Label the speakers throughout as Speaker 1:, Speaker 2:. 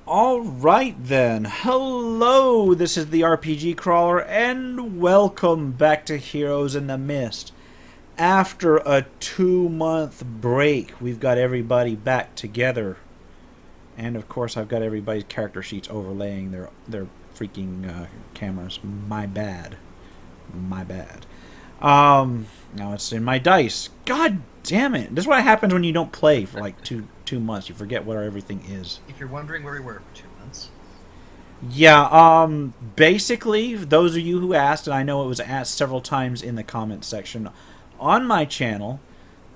Speaker 1: Alright then, hello, this is the RPG Crawler, and welcome back to Heroes in the Mist. After a 2-month break, we've got everybody back together. And of course I've got everybody's character sheets overlaying their freaking cameras. My bad. My bad. Now it's in my dice. God damn it. This is what happens when you don't play for like two months. You forget where everything is.
Speaker 2: If you're wondering where we were for 2 months.
Speaker 1: Yeah, basically, those of you who asked, and I know it was asked several times in the comments section on my channel,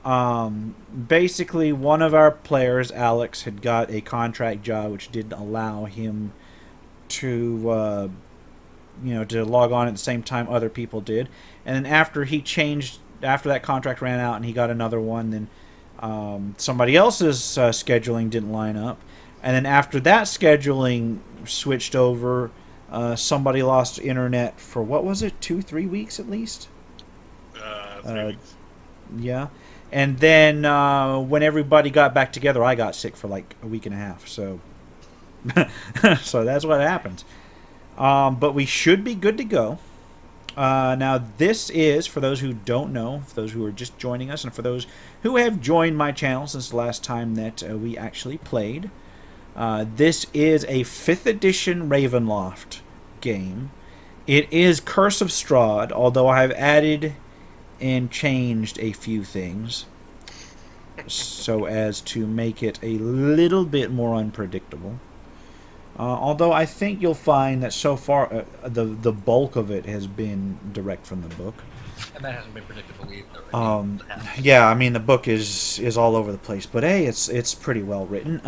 Speaker 1: basically one of our players, Alex, had got a contract job which didn't allow him to, to log on at the same time other people did. And then after that contract ran out and he got another one, then somebody else's scheduling didn't line up. And then after that scheduling switched over, somebody lost internet for, what was it, 2-3 weeks at least?
Speaker 3: 3 weeks.
Speaker 1: Yeah. And then when everybody got back together, I got sick for like a week and a half. So, so that's what happens. But we should be good to go. Now, this is, for those who don't know, for those who are just joining us, and for those who have joined my channel since the last time that we actually played, this is a 5th edition Ravenloft game. It is Curse of Strahd, although I have added and changed a few things so as to make it a little bit more unpredictable. Although I think you'll find that so far the bulk of it has been direct from the book.
Speaker 2: And that hasn't been predictable either.
Speaker 1: Yeah, I mean the book is all over the place, but hey, it's pretty well written.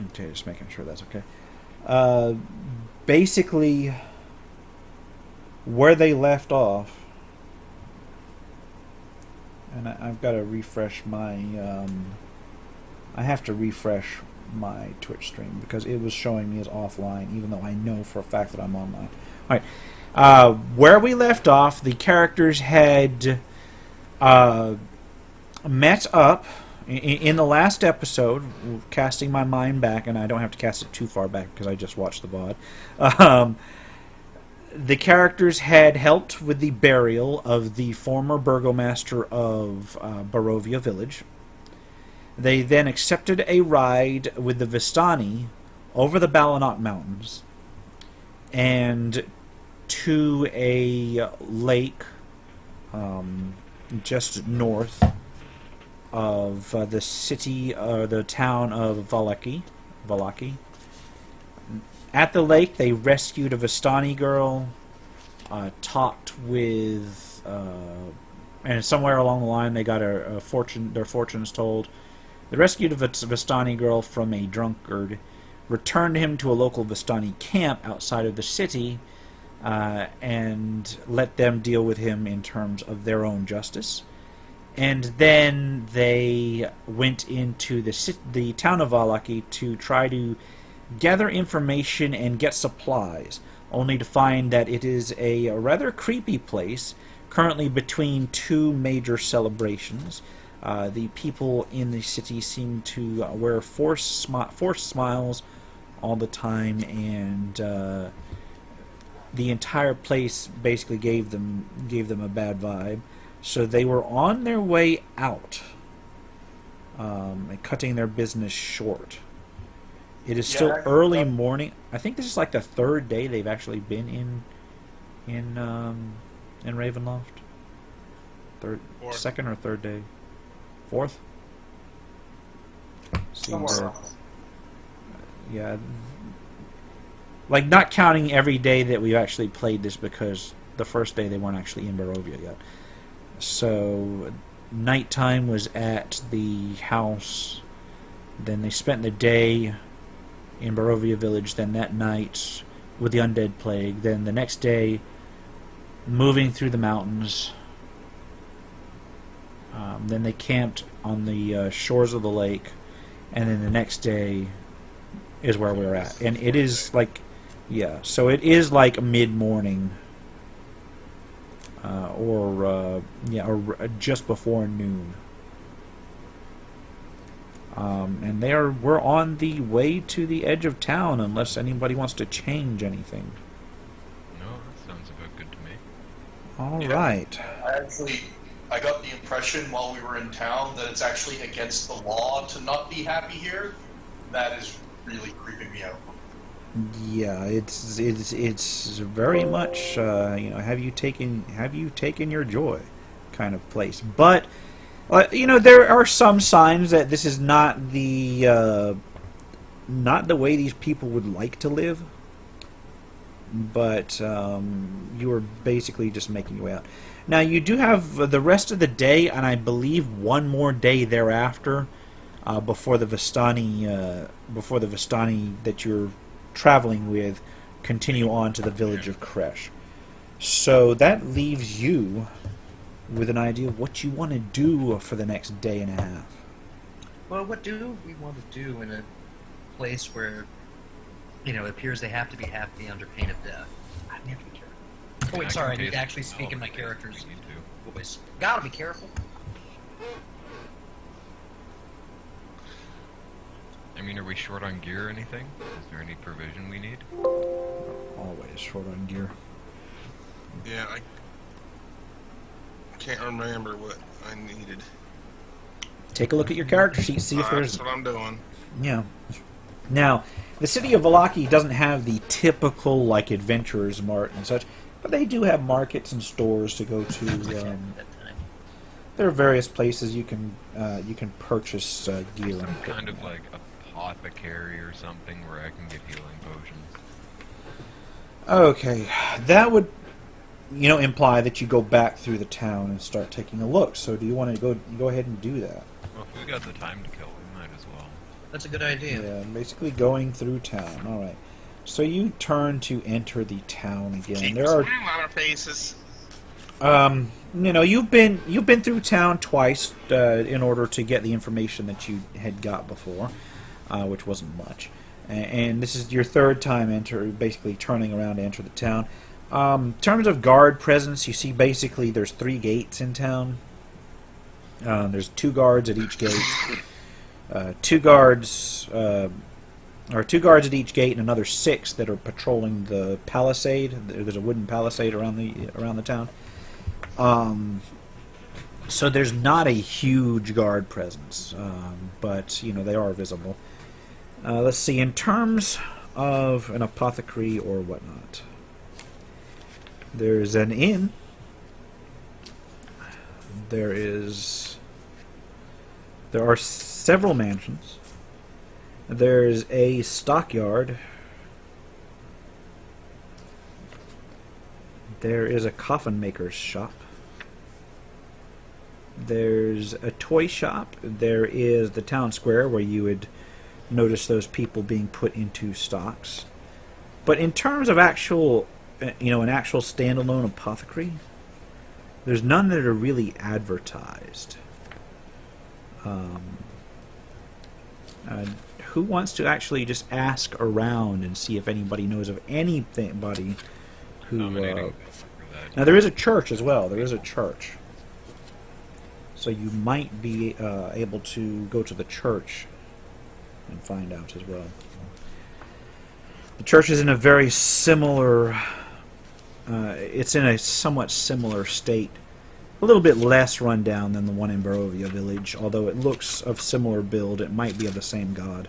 Speaker 1: Okay, just making sure that's okay. Basically, where they left off, and I've got to refresh my. I have to refresh my Twitch stream because it was showing me as offline, even though I know for a fact that I'm online. All right, where we left off, the characters had met up in the last episode, casting my mind back, and I don't have to cast it too far back because I just watched the VOD. The characters had helped with the burial of the former burgomaster of Barovia village. They then accepted a ride with the Vistani over the Balanot Mountains and to a lake just north of the city, the town of Vallaki. At the lake, they rescued a Vistani girl, talked with, and somewhere along the line, they got their fortunes told. They rescued a Vistani girl from a drunkard, returned him to a local Vistani camp outside of the city, and let them deal with him in terms of their own justice. And then they went into the town of Vallaki to try to gather information and get supplies, only to find that it is a rather creepy place, currently between two major celebrations. The people in the city seem to wear forced smiles all the time, and the entire place basically gave them a bad vibe. So they were on their way out, cutting their business short. It is still early morning. I think this is like the 3rd day they've actually been in Ravenloft. Second or 3rd day. 4th? Yeah. Like, not counting every day that we've actually played this, because the first day they weren't actually in Barovia yet. So, nighttime was at the house. Then they spent the day in Barovia village. Then that night with the undead plague. Then the next day, moving through the mountains. Then they camped on the shores of the lake, and then the next day is where we're at. And it is like, yeah, so it is like mid-morning, or just before noon. And we're on the way to the edge of town, unless anybody wants to change anything.
Speaker 4: No, that sounds about good to me.
Speaker 1: All
Speaker 3: Yeah.
Speaker 1: right.
Speaker 5: I got the impression while we were in town that it's actually against the law to not be happy here. That is really creeping me out.
Speaker 1: Yeah, it's very much have you taken your joy kind of place. But there are some signs that this is not the way these people would like to live. But you are basically just making your way out. Now you do have the rest of the day, and I believe one more day thereafter, before the Vistani that you're traveling with continue on to the village of Krezk. So that leaves you with an idea of what you want to do for the next day and a half.
Speaker 2: Well, what do we want to do in a place where, it appears they have to be happy under pain of death? I never be careful. Oh wait, sorry, I need to actually speak in my character's voice. Gotta be careful.
Speaker 4: I mean, are we short on gear or anything? Is there any provision we need?
Speaker 1: Always short on gear.
Speaker 3: Yeah, I can't remember what I needed.
Speaker 1: Take a look at your character sheet, see if there's...
Speaker 3: That's what I'm doing.
Speaker 1: Yeah. Now, the city of Vallaki doesn't have the typical, adventurer's mart and such, but they do have markets and stores to go to. There are various places you can purchase gear.
Speaker 4: Some
Speaker 1: and
Speaker 4: kind of apothecary or something where I can get healing potions.
Speaker 1: Okay, that would, imply that you go back through the town and start taking a look. So, do you want to go ahead and do that?
Speaker 4: Well, if we got the time to kill, we might as well.
Speaker 2: That's a good idea.
Speaker 1: Yeah, basically going through town. All right. So you turn to enter the town again.
Speaker 3: Keep
Speaker 1: There are,
Speaker 3: smiling on our faces.
Speaker 1: you've been through town twice in order to get the information that you had got before, which wasn't much. And this is your third time basically turning around to enter the town. In terms of guard presence, you see basically there's 3 gates in town. There's 2 guards at each gate. 2 guards at each gate, and another 6 that are patrolling the palisade. There's a wooden palisade around the town. So there's not a huge guard presence, but they are visible. Let's see. In terms of an apothecary or whatnot, there's an inn. There are several mansions. There's a stockyard. There is a coffin maker's shop. There's a toy shop. There is the town square where you would notice those people being put into stocks. But in terms of an actual standalone apothecary, there's none that are really advertised. Who wants to actually just ask around and see if anybody knows of anybody who...
Speaker 4: Nominating for that.
Speaker 1: Now, there is a church as well. There is a church. So you might be able to go to the church and find out as well. The church is in a very similar... it's in a somewhat similar state. A little bit less run down than the one in Barovia village, although it looks of similar build. It might be of the same god.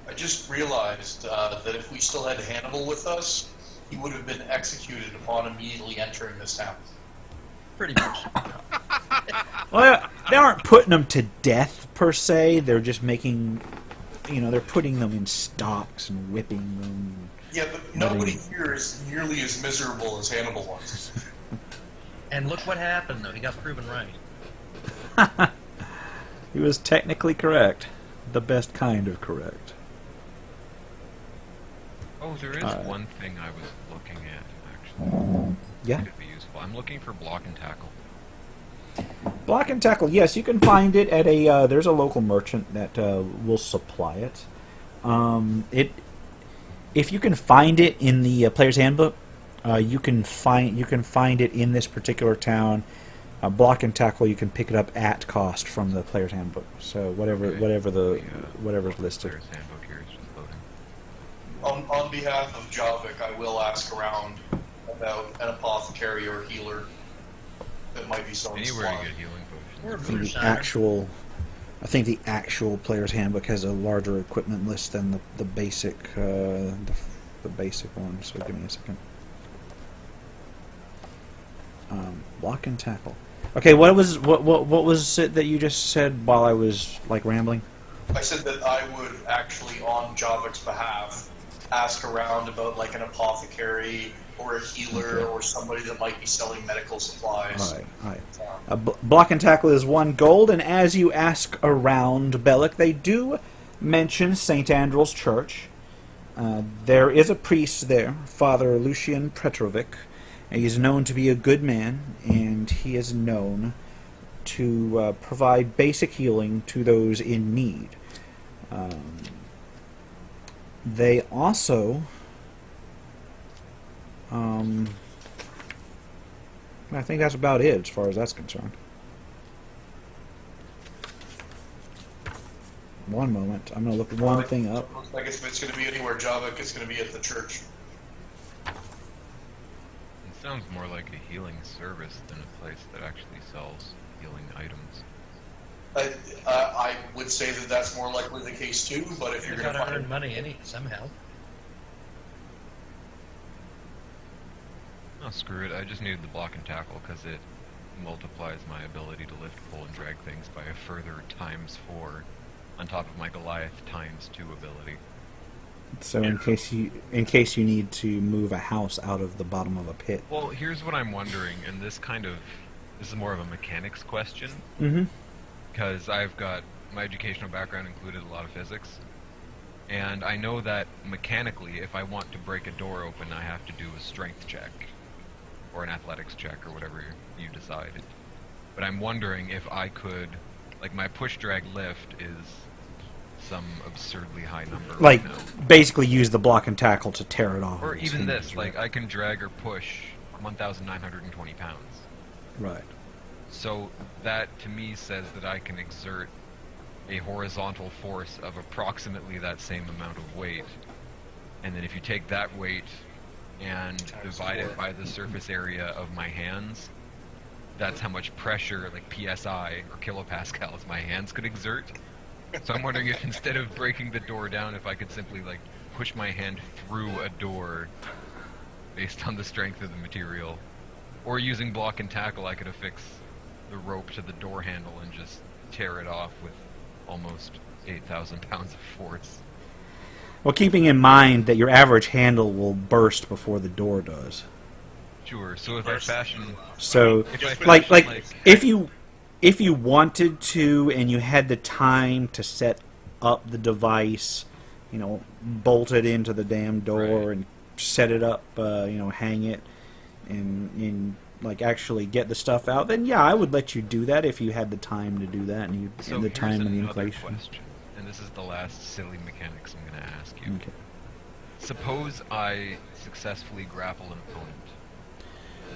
Speaker 5: I just realized that if we still had Hannibal with us, he would have been executed upon immediately entering this town.
Speaker 2: Pretty much.
Speaker 1: Well, they aren't putting them to death, per se. They're just making... they're putting them in stocks and whipping them.
Speaker 5: Yeah, but nobody here is nearly as miserable as Hannibal was.
Speaker 2: And look what happened, though. He got proven right.
Speaker 1: He was technically correct. The best kind of correct.
Speaker 4: Oh, there is one thing I was looking at, actually.
Speaker 1: Yeah.
Speaker 4: Could be useful. I'm looking for block and tackle.
Speaker 1: Block and tackle, yes, you can find it at a... there's a local merchant that will supply it. If you can find it in the player's handbook, you can find it in this particular town. Block and tackle, you can pick it up at cost from the player's handbook. So whatever
Speaker 4: Okay.
Speaker 1: whatever's listed.
Speaker 4: Player's handbook here is just loading.
Speaker 5: On behalf of Javik, I will ask around about an apothecary or healer that might be selling
Speaker 4: Anywhere to
Speaker 5: supplies.
Speaker 4: get healing potions.
Speaker 2: Or a
Speaker 1: I think
Speaker 2: moonshiner.
Speaker 1: I think the actual player's handbook has a larger equipment list than the basic the basic one. So give me a second. Block and tackle. Okay, what was it that you just said while I was like rambling?
Speaker 5: I said that I would actually, on Javik's behalf, ask around about like an apothecary or a healer
Speaker 1: Okay.
Speaker 5: or somebody that might be selling medical supplies.
Speaker 1: All right. Block and tackle is 1 gold, and as you ask around Bellic, they do mention St. Andrew's Church. There is a priest there, Father Lucian Petrovic. And he's known to be a good man, and he is known to provide basic healing to those in need. They also... I think that's about it as far as that's concerned. One moment. I'm going to look one thing up.
Speaker 5: Looks like if it's going to be anywhere Javik, it's going to be at the church.
Speaker 4: It sounds more like a healing service than a place that actually sells healing items.
Speaker 5: I would say that that's more likely the case too, but if you're
Speaker 2: You
Speaker 5: going to
Speaker 2: gotta
Speaker 5: find...
Speaker 2: earn money somehow.
Speaker 4: Oh, screw it. I just needed the block and tackle because it multiplies my ability to lift, pull, and drag things by a further ×4 on top of my Goliath ×2 ability.
Speaker 1: So in case you need to move a house out of the bottom of a pit.
Speaker 4: Well, here's what I'm wondering, and this is more of a mechanics question,
Speaker 1: Mm-hmm.
Speaker 4: because I've got my educational background included a lot of physics, and I know that mechanically, if I want to break a door open, I have to do a strength check, or an athletics check, or whatever you decide. But I'm wondering if I could, like, my push, drag, lift is some absurdly high number
Speaker 1: Like,
Speaker 4: right now.
Speaker 1: basically use the block and tackle to tear it off.
Speaker 4: Or
Speaker 1: of
Speaker 4: even
Speaker 1: hinges,
Speaker 4: this,
Speaker 1: right?
Speaker 4: like, I can drag or push 1,920 pounds.
Speaker 1: Right.
Speaker 4: So that, to me, says that I can exert a horizontal force of approximately that same amount of weight. And then if you take that weight and divide it by the surface area of my hands, that's how much pressure, like PSI or kilopascals, my hands could exert. So I'm wondering if instead of breaking the door down, if I could simply, like, push my hand through a door based on the strength of the material. Or using block and tackle, I could affix the rope to the door handle and just tear it off with almost 8,000 pounds of force.
Speaker 1: Well, keeping in mind that your average handle will burst before the door does.
Speaker 4: Sure, so if I fashion...
Speaker 1: So,
Speaker 4: If I
Speaker 1: like,
Speaker 4: fashion,
Speaker 1: if you wanted to and you had the time to set up the device, you know, bolt it into the damn door
Speaker 4: Right.
Speaker 1: and set it up, hang it, and like actually get the stuff out, then yeah, I would let you do that if you had the time to do that and
Speaker 4: So
Speaker 1: and the
Speaker 4: here's
Speaker 1: time and the
Speaker 4: another
Speaker 1: inflation.
Speaker 4: question, and this is the last silly mechanics I'm going to ask you.
Speaker 1: Okay.
Speaker 4: Suppose I successfully grapple an opponent.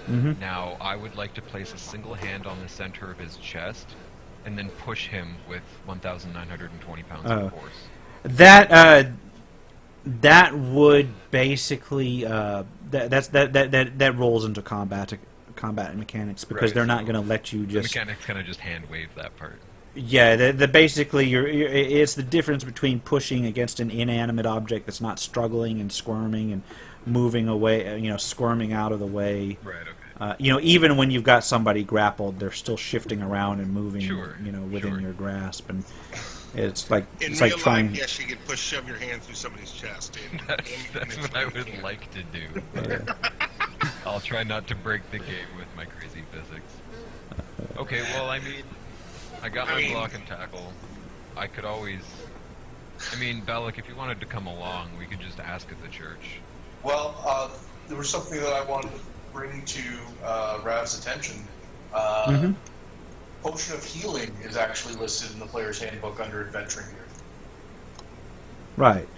Speaker 1: Mm-hmm.
Speaker 4: Now, I would like to place a single hand on the center of his chest, and then push him with 1,920 pounds
Speaker 1: Oh.
Speaker 4: of force.
Speaker 1: That would basically that rolls into combat mechanics because
Speaker 4: Right,
Speaker 1: they're not
Speaker 4: so
Speaker 1: going to let you
Speaker 4: The
Speaker 1: just
Speaker 4: mechanics kind of just hand wave that part.
Speaker 1: yeah. The basically it's the difference between pushing against an inanimate object that's not struggling and squirming and moving away, squirming out of the way.
Speaker 4: Right, okay.
Speaker 1: Even when you've got somebody grappled, they're still shifting around and moving,
Speaker 4: Sure,
Speaker 1: within
Speaker 4: sure.
Speaker 1: your grasp, and it's like
Speaker 3: In
Speaker 1: it's
Speaker 3: real
Speaker 1: like trying.
Speaker 3: life, yes, you could shove your hand through somebody's chest.
Speaker 4: That's what I would like to do. I'll try not to break the game with my crazy physics. Okay, well, I mean, I got my block and tackle. I could always... Vallaki, if you wanted to come along, we could just ask at the church.
Speaker 5: Well, there was something that I wanted to bring to Rav's attention.
Speaker 1: Mhm.
Speaker 5: Potion of Healing is actually listed in the player's handbook under Adventuring Gear.
Speaker 1: Right.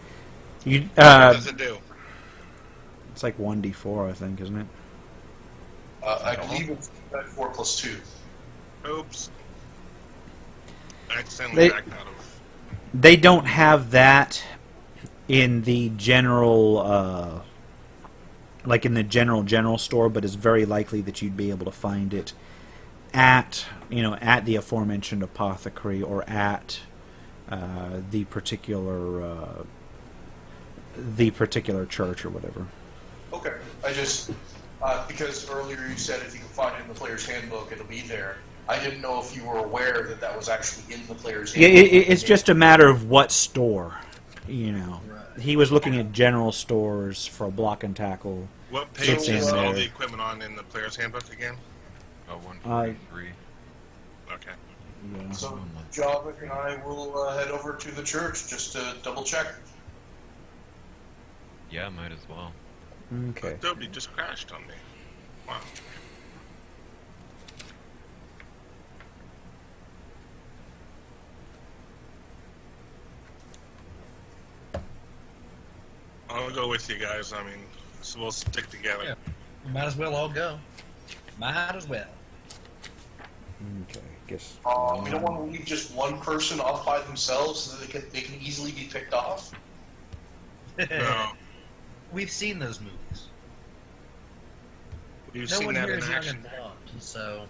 Speaker 1: You
Speaker 3: What does it do?
Speaker 1: it's like 1d4, I think, isn't it?
Speaker 5: I believe it's 4 + 2.
Speaker 3: Oops. I accidentally
Speaker 1: They-
Speaker 3: backed out of.
Speaker 1: They don't have that in the general, like in the general store, but it's very likely that you'd be able to find it at, at the aforementioned apothecary or at the particular church or whatever.
Speaker 5: Okay. I just because earlier you said if you can find it in the player's handbook, it'll be there. I didn't know if you were aware that that was actually in the player's
Speaker 1: Yeah,
Speaker 5: handbook.
Speaker 1: it's just a matter of what store,
Speaker 2: Right.
Speaker 1: He was looking at general stores for block and tackle.
Speaker 3: What page
Speaker 1: It's in
Speaker 3: is all
Speaker 1: there.
Speaker 3: the equipment on in the player's handbook again?
Speaker 4: Oh, 143.
Speaker 3: Okay.
Speaker 1: Yeah.
Speaker 5: So Javik and I will head over to the church just to double check.
Speaker 4: Yeah, might as well.
Speaker 1: Okay.
Speaker 3: Adobe just crashed on me. Wow. I'll go with you guys. I mean, so we'll stick together.
Speaker 2: Yeah. We might as well all go. Might as well.
Speaker 1: Okay. Guess.
Speaker 5: We don't want to leave just one person off by themselves so that they can easily be picked off.
Speaker 3: No,
Speaker 2: We've seen those movies.
Speaker 3: we've
Speaker 2: No
Speaker 3: seen
Speaker 2: one
Speaker 3: that
Speaker 2: here
Speaker 3: in
Speaker 2: is young
Speaker 3: action.
Speaker 2: and blonde, so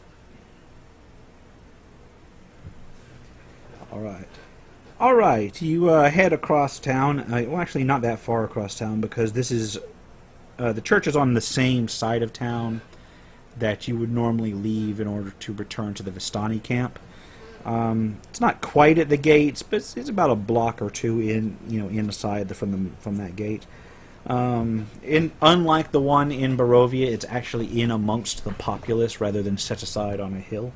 Speaker 1: All right. All right. You head across town. Well, actually, not that far across town because this is the church is on the same side of town that you would normally leave in order to return to the Vistani camp. It's not quite at the gates, but it's about a block or two inside from that gate. Unlike the one in Barovia, it's actually in amongst the populace rather than set aside on a hill.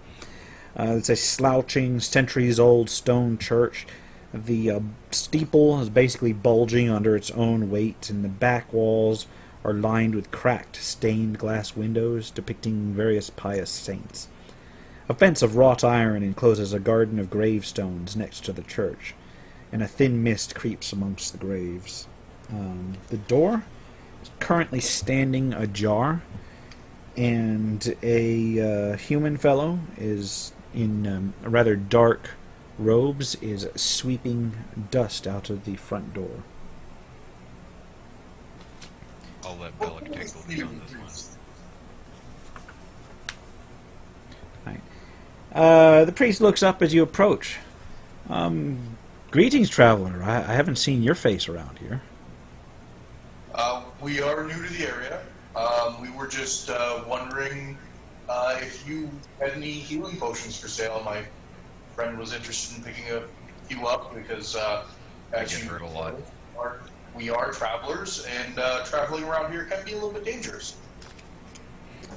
Speaker 1: It's a slouching, centuries-old stone church. The steeple is basically bulging under its own weight, and the back walls are lined with cracked, stained glass windows depicting various pious saints. A fence of wrought iron encloses a garden of gravestones next to the church, and a thin mist creeps amongst the graves. The door is currently standing ajar, and a human fellow is in rather dark robes is sweeping dust out of the front door.
Speaker 4: I'll let Vallaki take the lead on this one.
Speaker 1: The priest looks up as you approach. Greetings, traveler. I haven't seen your face around here.
Speaker 5: We are new to the area. We were just wondering if you had any healing potions for sale. My friend was interested in picking a few up because, as
Speaker 4: get
Speaker 5: you
Speaker 4: hurt a lot.
Speaker 5: we are travelers, and traveling around here can be a little bit dangerous.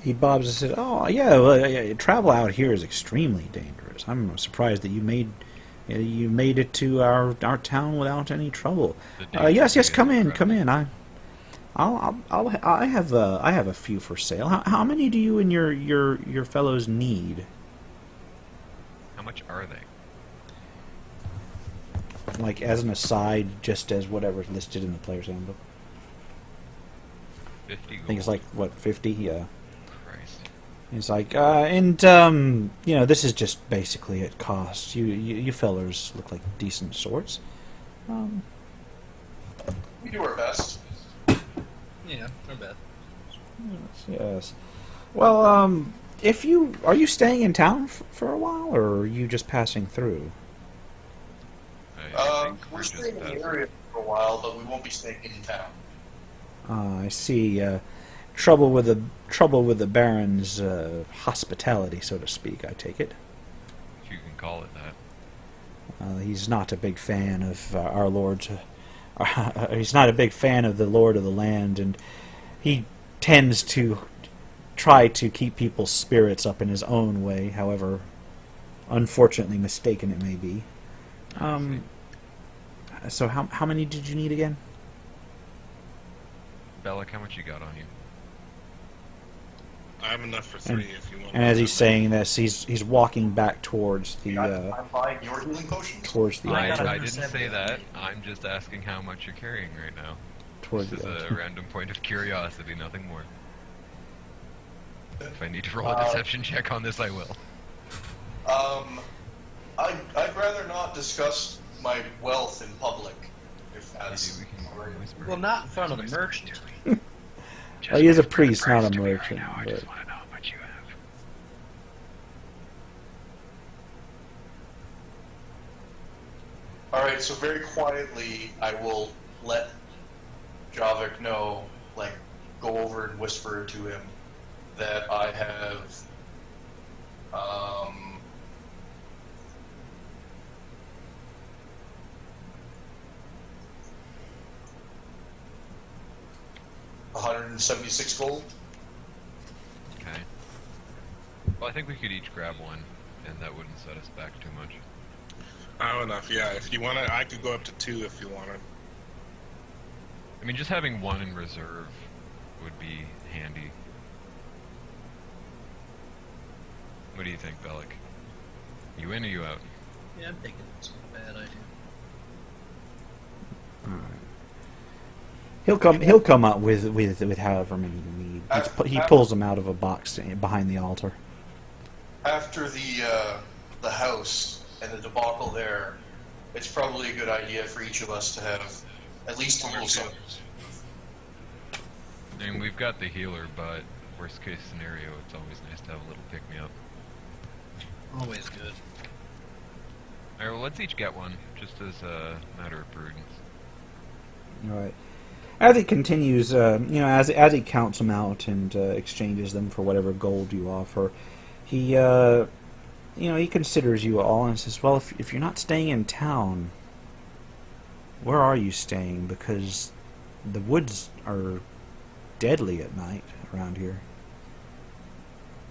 Speaker 1: He bobs and said, "Oh, yeah, well, yeah, travel out here is extremely dangerous. I'm surprised that you made it to our town without any trouble." Yes, come in. I have a few for sale. How many do you and your fellows need?
Speaker 4: How much are they?
Speaker 1: Like as an aside, just as whatever's listed in the player's handbook.
Speaker 4: 50 gold.
Speaker 1: I think it's like what 50. Yeah.
Speaker 4: Christ.
Speaker 1: It's like this is just basically at cost. You fellers look like decent sorts.
Speaker 5: We do our best.
Speaker 2: yeah, not bad.
Speaker 1: Yes. Well, are you staying in town for a while, or are you just passing through?
Speaker 4: I think
Speaker 5: We're
Speaker 4: just
Speaker 5: staying in the
Speaker 4: passing.
Speaker 5: area for a while, but we won't be staying in town.
Speaker 1: I see. Trouble with the Baron's hospitality, so to speak. I take it.
Speaker 4: If you can call it that.
Speaker 1: He's not a big fan of our Lord. He's not a big fan of the Lord of the Land, and he tends to try to keep people's spirits up in his own way, however unfortunately mistaken it may be. So how many did you need again?
Speaker 4: Vallaki, how much you got on you?
Speaker 3: I have enough for 3 if you want.
Speaker 1: And as he's saying this, he's walking back towards the
Speaker 5: I'm buying your healing potions.
Speaker 1: towards the
Speaker 2: I got
Speaker 4: I didn't
Speaker 2: 170.
Speaker 4: say that. I'm just asking how much you're carrying right now.
Speaker 1: towards
Speaker 4: This is
Speaker 1: the
Speaker 4: a random point of curiosity, nothing more. If I need to roll a deception check on this, I will.
Speaker 5: I'd rather not discuss my wealth in public, if
Speaker 4: Maybe
Speaker 5: that's
Speaker 4: we can whisper.
Speaker 2: Well, not in front of the merchant.
Speaker 1: Well, he is a priest, not a merchant. But
Speaker 5: Alright, so very quietly, I will let Javik know, like, go over and whisper to him that I have, um, 176 gold.
Speaker 4: Okay. Well, I think we could each grab one, and that wouldn't set us back too much.
Speaker 3: Oh, enough. Yeah, if you want to, I could go up to 2 if you wanted.
Speaker 4: I mean, just having one in reserve would be handy. What do you think, Bellic? You in or you out?
Speaker 2: Yeah, I'm thinking it's not a bad idea.
Speaker 1: he'll come up with however many you need. He pulls them out of a box behind the altar.
Speaker 5: After the house and the debacle there, it's probably a good idea for each of us to have at least a little something.
Speaker 4: I mean, we've got the healer, but worst case scenario, it's always nice to have a little pick-me-up.
Speaker 2: Always good.
Speaker 4: Alright, well, let's each get one, just as a matter of prudence.
Speaker 1: All right. As he continues, as he counts them out and exchanges them for whatever gold you offer, he, he considers you all and says, "Well, if you're not staying in town, where are you staying? Because the woods are deadly at night around here."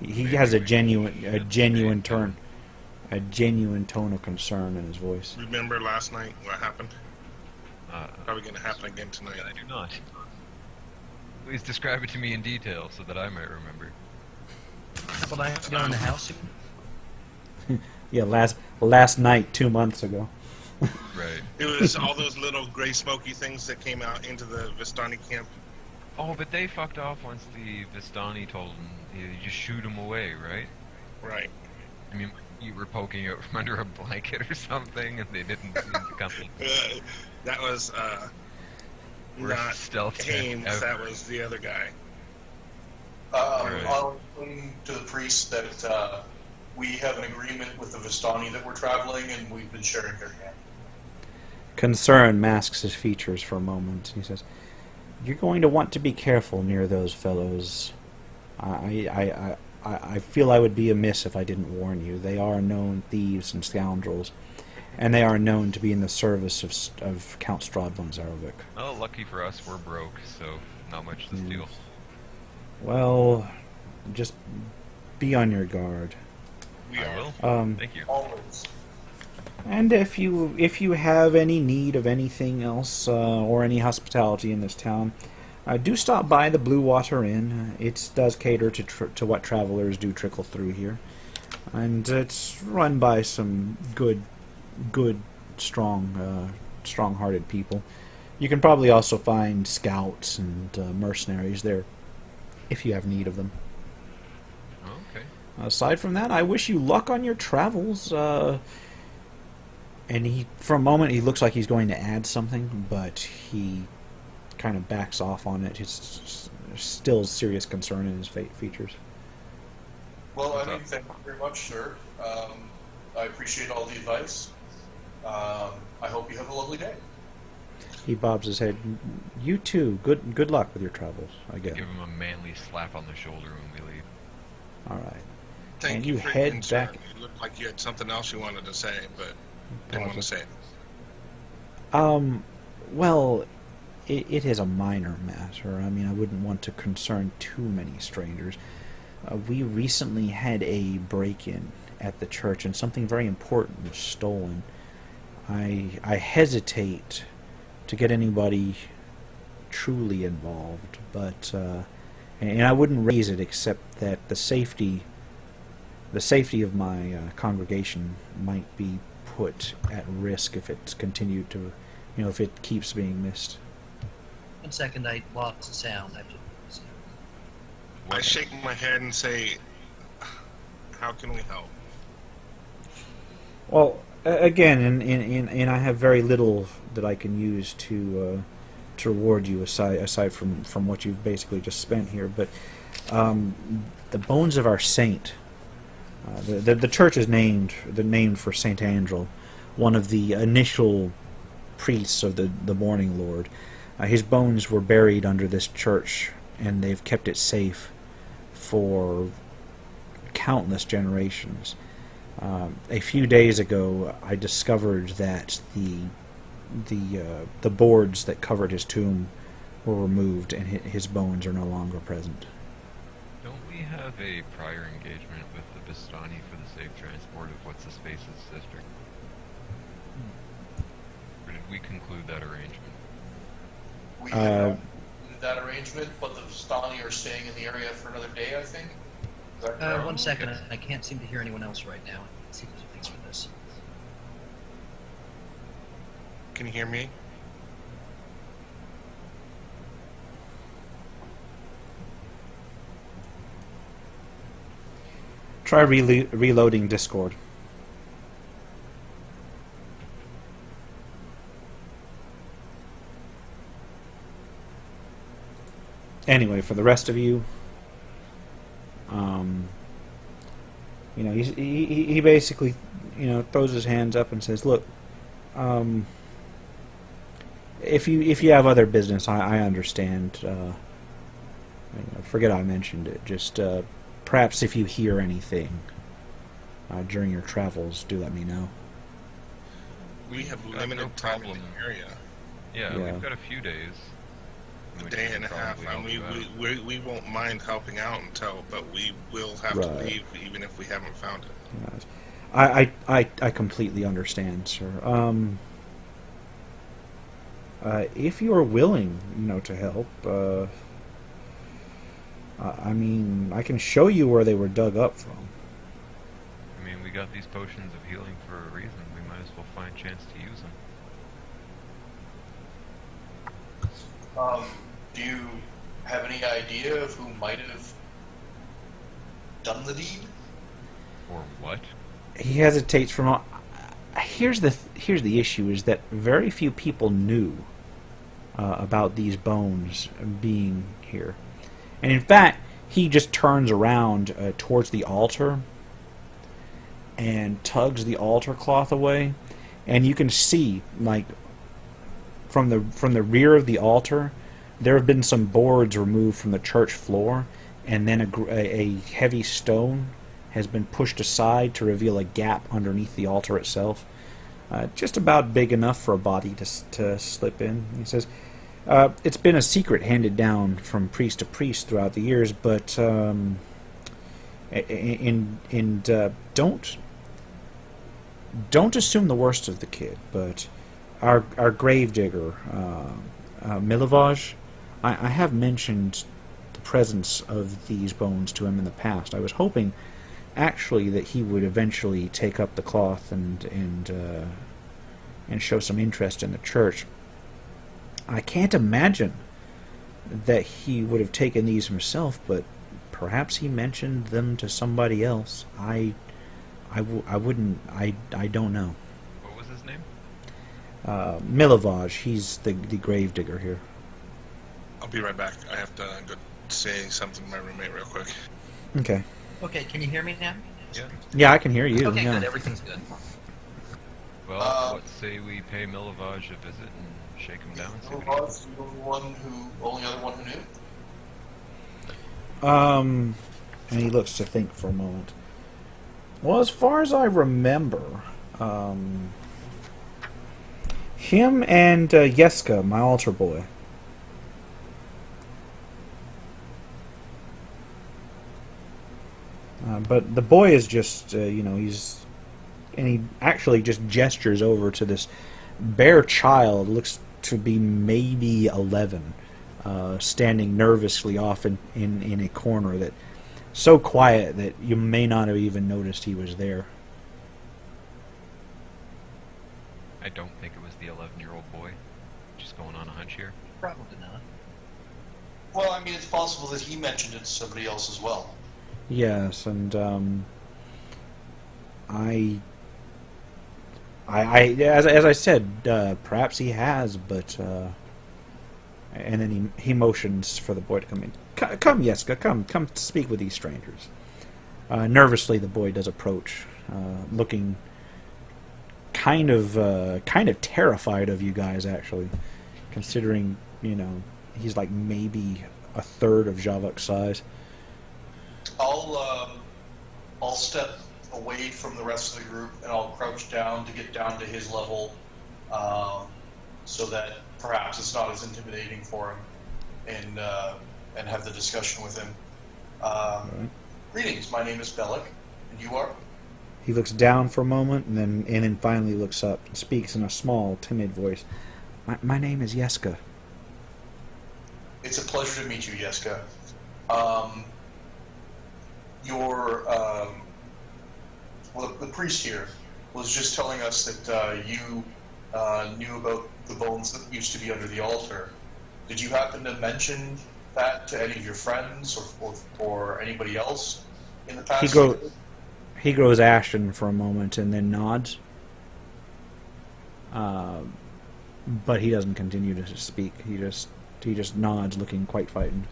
Speaker 1: He has a genuine tone of concern in his voice.
Speaker 3: Remember last night what happened? Probably going to happen again tonight.
Speaker 4: I do not. Please describe it to me in detail so that I might remember.
Speaker 2: Well, I have to go in the house.
Speaker 1: Yeah, last night, 2 months ago.
Speaker 4: Right.
Speaker 3: It was all those little gray smoky things that came out into the Vistani camp.
Speaker 4: Oh, but they fucked off once the Vistani told them you just shoot them away, right?
Speaker 3: Right.
Speaker 4: I mean, you were poking out from under a blanket or something, and they didn't seem to come.
Speaker 3: That was
Speaker 4: Worst
Speaker 3: not
Speaker 4: stealth check
Speaker 3: Ames,
Speaker 4: ever.
Speaker 3: that was the other guy.
Speaker 4: Right.
Speaker 5: I'll explain to the priest that we have an agreement with the Vistani that we're traveling, and we've been sharing their camp.
Speaker 1: Concern masks his features for a moment. He says, "You're going to want to be careful near those fellows. I feel I would be amiss if I didn't warn you. They are known thieves and scoundrels, and they are known to be in the service of Count Strahd von Zarovic."
Speaker 4: Well, lucky for us, we're broke, so not much to steal.
Speaker 1: Well, just be on your guard.
Speaker 3: We
Speaker 4: I
Speaker 3: are.
Speaker 4: will. Thank you.
Speaker 5: Always.
Speaker 1: And if you have any need of anything else or any hospitality in this town, do stop by the Blue Water Inn. It does cater to what travelers do trickle through here, and it's run by some good, strong-hearted people. You can probably also find scouts and mercenaries there if you have need of them.
Speaker 4: Oh, okay.
Speaker 1: Aside from that, I wish you luck on your travels. And for a moment, he looks like he's going to add something, but he kind of backs off on it. There's still serious concern in his features.
Speaker 5: Well, I mean, thank you very much, sir. I appreciate all the advice. I hope you have a lovely day.
Speaker 1: He bobs his head. You too. Good luck with your travels, I guess.
Speaker 4: Give him a manly slap on the shoulder when we leave.
Speaker 1: All right.
Speaker 3: Thank
Speaker 1: And
Speaker 3: you
Speaker 1: you
Speaker 3: for
Speaker 1: head
Speaker 3: your concern.
Speaker 1: back-
Speaker 3: You looked like you had something else you wanted to say, but didn't want to say it.
Speaker 1: Well, it is a minor matter. I mean, I wouldn't want to concern too many strangers. We recently had a break-in at the church, and something very important was stolen. I hesitate to get anybody truly involved, but and I wouldn't raise it except that the safety of my congregation might be put at risk if it's continued to, if it keeps being missed.
Speaker 2: 1 second, I lost the sound. I just...
Speaker 3: I shake my head and say, how can we help?
Speaker 1: Well, again, and I have very little that I can use to reward you aside from what you've basically just spent here. But the bones of our saint. The church is named for Saint Angel, one of the initial priests of the Morning Lord. His bones were buried under this church, and they've kept it safe for countless generations. A few days ago, I discovered that the boards that covered his tomb were removed, and his bones are no longer present.
Speaker 4: Don't we have a prior engagement with the Bastani for the safe transport of What's the Space's district? Or did we conclude that arrangement?
Speaker 5: We have that arrangement, but the Stani are staying in the area for another day, I think. Is that correct?
Speaker 2: One second. I can't seem to hear anyone else right now. Let's see if there's a fix for this.
Speaker 3: Can you hear me?
Speaker 1: Try reloading Discord. Anyway, for the rest of you, he basically, throws his hands up and says, "Look, if you have other business, I understand. Forget I mentioned it. Just perhaps if you hear anything during your travels, do let me know."
Speaker 3: We have
Speaker 4: We've got
Speaker 3: limited
Speaker 4: no
Speaker 3: time in
Speaker 4: problem.
Speaker 3: the area.
Speaker 4: Yeah,
Speaker 1: Yeah.
Speaker 4: we've got a few days. in
Speaker 3: A
Speaker 4: which
Speaker 3: day
Speaker 4: we
Speaker 3: and a
Speaker 4: can
Speaker 3: half,
Speaker 4: probably
Speaker 3: and
Speaker 4: help you out.
Speaker 3: we won't mind helping out but we will have to
Speaker 1: Right.
Speaker 3: leave even if we haven't found it.
Speaker 1: I completely understand, sir. If you are willing, to help, I can show you where they were dug up from.
Speaker 4: I mean, we got these potions of healing for a reason. We might as well find a chance to use them.
Speaker 5: Do you have any idea of who might have done the deed?
Speaker 4: Or what?
Speaker 1: He hesitates from. Here's the issue: is that very few people knew about these bones being here, and in fact, he just turns around towards the altar and tugs the altar cloth away, and you can see, like, from the rear of the altar, there have been some boards removed from the church floor, and then a heavy stone has been pushed aside to reveal a gap underneath the altar itself, just about big enough for a body to slip in. He says, "It's been a secret handed down from priest to priest throughout the years, but don't assume the worst of the kid. But our gravedigger, Milivaj, I have mentioned the presence of these bones to him in the past. I was hoping, actually, that he would eventually take up the cloth and show some interest in the church. I can't imagine that he would have taken these himself, but perhaps he mentioned them to somebody else. I don't know."
Speaker 4: What was his name?
Speaker 1: Milivaj, he's the gravedigger here.
Speaker 3: I'll be right back. I have to go say something to my roommate real quick.
Speaker 1: Okay.
Speaker 2: Okay, can you hear me now?
Speaker 4: Yeah.
Speaker 1: Yeah, I can hear you.
Speaker 2: Okay,
Speaker 1: yeah.
Speaker 2: good. Everything's good.
Speaker 4: Well, let's say we pay Milivaj a visit and shake him down. See
Speaker 5: Who
Speaker 4: what he
Speaker 5: was the only other one who knew?
Speaker 1: And he looks to think for a moment. Well, as far as I remember, him and Yeska, my altar boy. But the boy is just, he's... And he actually just gestures over to this bare child, looks to be maybe 11, standing nervously off in a corner, that so quiet that you may not have even noticed he was there.
Speaker 4: I don't think it was the 11-year-old boy. Just going on a hunch here.
Speaker 2: Probably not.
Speaker 5: Well, I mean, it's possible that he mentioned it to somebody else as well.
Speaker 1: Yes, and as I said, perhaps he has, but and then he motions for the boy to come in. Come, Yeska, come to speak with these strangers. Nervously, the boy does approach, looking kind of terrified of you guys, actually, considering he's like maybe a third of Javuk's size.
Speaker 5: I'll step away from the rest of the group and I'll crouch down to get down to his level, so that perhaps it's not as intimidating for him, and have the discussion with him. Right. Greetings, my name is Vallaki, and you are?
Speaker 1: He looks down for a moment and then finally looks up and speaks in a small, timid voice. My name is Yeska.
Speaker 5: It's a pleasure to meet you, Yeska. The priest here was just telling us that you knew about the bones that used to be under the altar. Did you happen to mention that to any of your friends or anybody else in the past?
Speaker 1: He grows ashen for a moment and then nods. But he doesn't continue to speak. He just nods, looking quite frightened.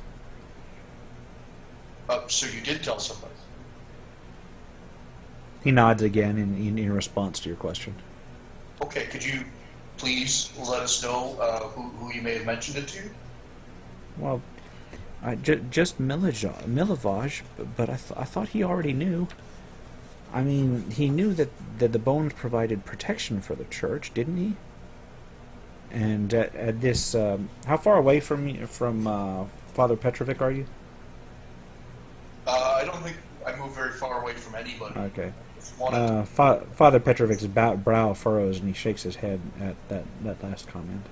Speaker 5: So you did tell somebody?
Speaker 1: He nods again in response to your question.
Speaker 5: Okay, could you please let us know who you may have mentioned it to?
Speaker 1: Well, just Milovaj, but I thought he already knew. I mean, he knew that the bones provided protection for the church, didn't he? And at this, how far away from Father Petrovic are you?
Speaker 5: I don't think I move very far away from anybody.
Speaker 1: Okay. Father Petrovic's brow furrows and he shakes his head at that last comment.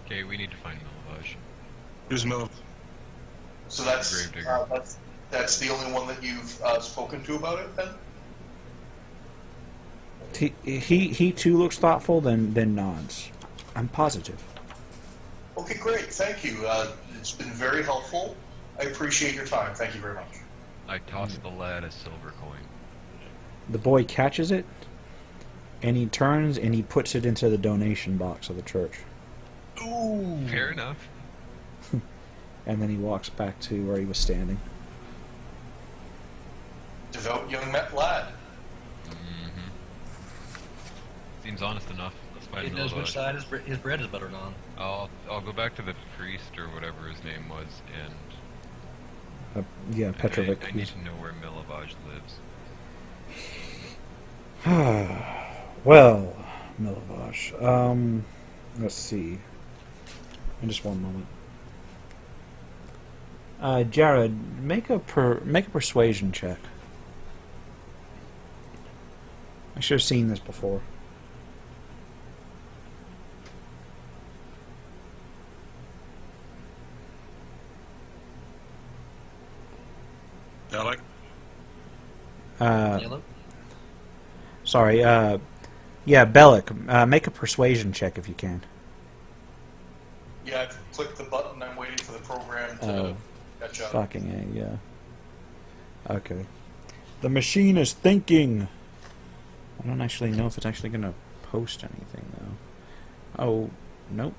Speaker 4: Okay, we need to find Milovaj.
Speaker 3: Who's Mil?
Speaker 5: So that's the only one that you've spoken to about it, then?
Speaker 1: He too looks thoughtful, then nods. I'm positive.
Speaker 5: Okay, great. Thank you. It's been very helpful. I appreciate your time. Thank you very much.
Speaker 4: I toss the lad a silver coin.
Speaker 1: The boy catches it, and he turns and he puts it into the donation box of the church.
Speaker 4: Ooh. Fair enough.
Speaker 1: And then he walks back to where he was standing.
Speaker 5: Devout young lad.
Speaker 4: Mm-hmm. Seems honest enough. Let's find
Speaker 2: He knows which side his bread is buttered on.
Speaker 4: I'll go back to the priest or whatever his name was, and
Speaker 1: yeah, Petrovic.
Speaker 4: I need to know where Milovaj lives.
Speaker 1: Well, Milovaj. Let's see. In just one moment. Jared, make a persuasion check. I should have seen this before.
Speaker 3: Vallaki?
Speaker 2: Yellow?
Speaker 1: Sorry, yeah, Bellic, make a persuasion check if you can.
Speaker 5: Yeah, I've clicked the button. I'm waiting for the program to catch up.
Speaker 1: Fucking A, yeah. Okay. The machine is thinking! I don't actually know if it's actually going to post anything, though. Oh, nope.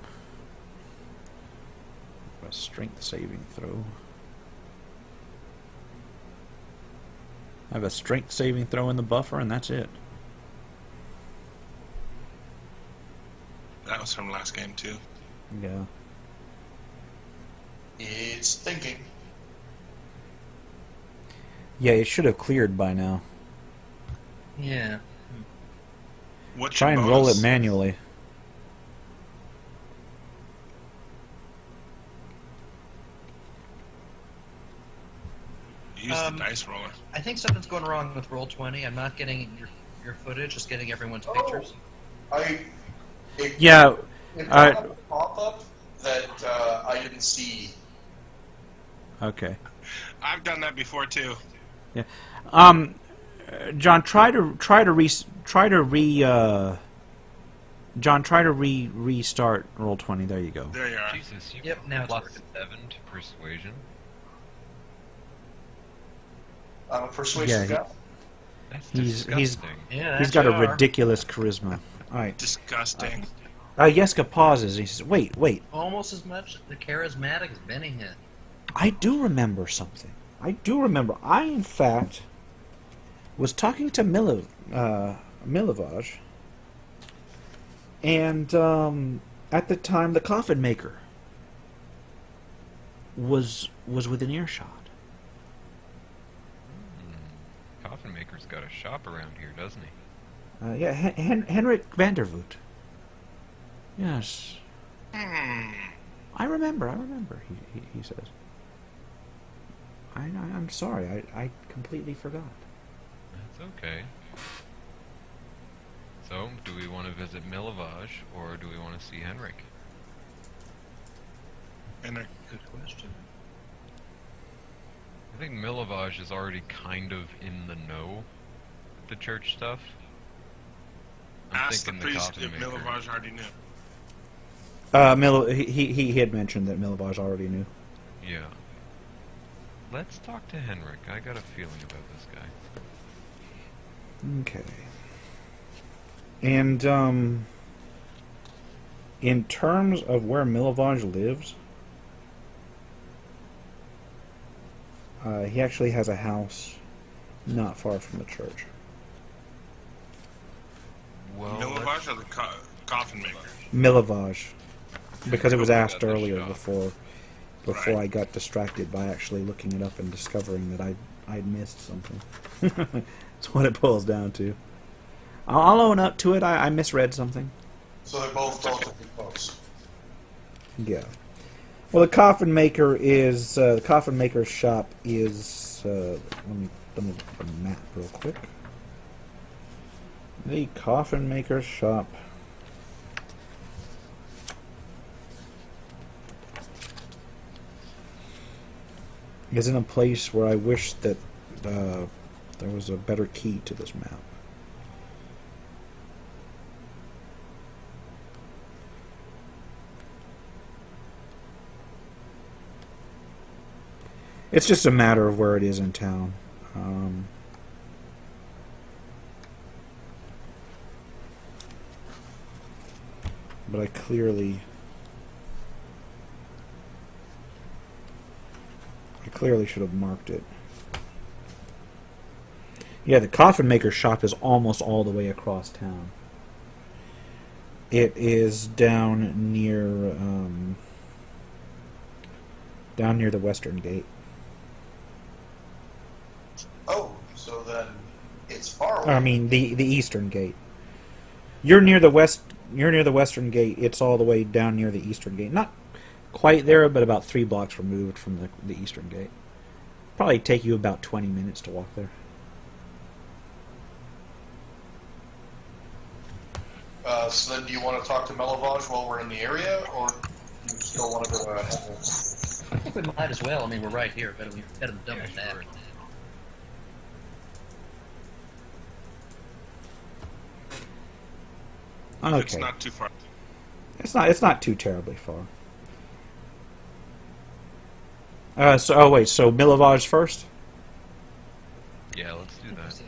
Speaker 1: A strength saving throw. I have a strength saving throw in the buffer, and that's it.
Speaker 3: That was from last game, too.
Speaker 1: Yeah.
Speaker 5: It's thinking.
Speaker 1: Yeah, it should have cleared by now.
Speaker 2: Yeah.
Speaker 3: What's
Speaker 1: Try
Speaker 3: your
Speaker 1: and roll
Speaker 3: bonus?
Speaker 1: it manually.
Speaker 3: Use the dice roller.
Speaker 2: I think something's going wrong with Roll20. I'm not getting your footage, just getting everyone's pictures.
Speaker 1: Yeah.
Speaker 5: It brought up a pop-up that I didn't see.
Speaker 1: Okay.
Speaker 3: I've done that before, too.
Speaker 1: Yeah. John, try to restart Roll20. There you go.
Speaker 3: There you are.
Speaker 4: Jesus, you
Speaker 2: Yep, now it's
Speaker 4: plus
Speaker 2: working.
Speaker 4: 7 to persuasion.
Speaker 5: I'm a persuasive guy.
Speaker 4: That's
Speaker 1: He's
Speaker 4: disgusting.
Speaker 2: Yeah,
Speaker 1: he's got a
Speaker 2: they are.
Speaker 1: ridiculous charisma. All right.
Speaker 3: Disgusting.
Speaker 1: Yeska pauses. He says, "Wait.
Speaker 2: Almost as much the charismatic as Benny hit.
Speaker 1: I do remember something. I do remember. I, in fact, was talking to Milivaj, and at the time, the coffin maker was within earshot.
Speaker 4: Coffin maker's got a shop around here, doesn't he?
Speaker 1: Yeah, Henrik Vandervoot. Yes, I remember. He says. I'm sorry. I completely forgot.
Speaker 4: That's okay. So, do we want to visit Milivaj, or do we want to see Henrik?
Speaker 3: And
Speaker 2: Good question.
Speaker 4: I think Milivaj is already kind of in the know with the church stuff. I'm
Speaker 3: ask the
Speaker 4: thinking
Speaker 3: priest
Speaker 4: coffin
Speaker 3: if
Speaker 4: maker.
Speaker 3: Milivaj already knew.
Speaker 1: He had mentioned that Milivaj already knew.
Speaker 4: Yeah. Let's talk to Henrik. I got a feeling about this guy.
Speaker 1: Okay. And in terms of where Milivaj lives, he actually has a house not far from the church.
Speaker 4: Well,
Speaker 3: Milivaj or the coffin maker?
Speaker 1: Milivaj, because it was
Speaker 4: Probably
Speaker 1: asked
Speaker 4: got the
Speaker 1: earlier
Speaker 4: shop.
Speaker 1: before
Speaker 3: Right.
Speaker 1: I got distracted by actually looking it up and discovering that I'd missed something. That's what it boils down to. I'll own up to it. I misread something.
Speaker 5: So they're both relatively close.
Speaker 1: Yeah. Well, the coffin maker is the coffin maker's shop is. Let me look at the map real quick. The coffin maker's shop is in a place where I wish that there was a better key to this map. It's just a matter of where it is in town. But I clearly should have marked it. Yeah, the coffin maker's shop is almost all the way across town. It is down near the western gate.
Speaker 5: Oh, so then it's far away.
Speaker 1: I mean the eastern gate. You're near the western gate. It's all the way down near the eastern gate. Not quite there, but about 3 blocks removed from the eastern gate. Probably take you about 20 minutes to walk there.
Speaker 5: So then do you want to talk to Milivaj while we're in the area, or do you still want to go ahead?
Speaker 2: I think we might as well. I mean, we're right here. Better than double that.
Speaker 4: sure.
Speaker 1: Okay.
Speaker 3: It's not too far.
Speaker 1: It's not too terribly far. So Milivaj first?
Speaker 4: Yeah, let's do that.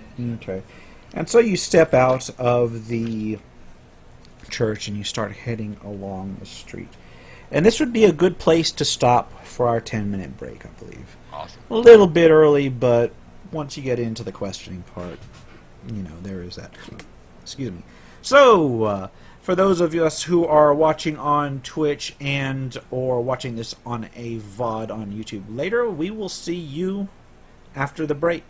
Speaker 1: Okay. And so you step out of the church and you start heading along the street. And this would be a good place to stop for our 10-minute break, I believe.
Speaker 4: Awesome.
Speaker 1: A little bit early, but once you get into the questioning part, there is that. Excuse me. So, for those of us who are watching on Twitch and or watching this on a VOD on YouTube later, we will see you after the break.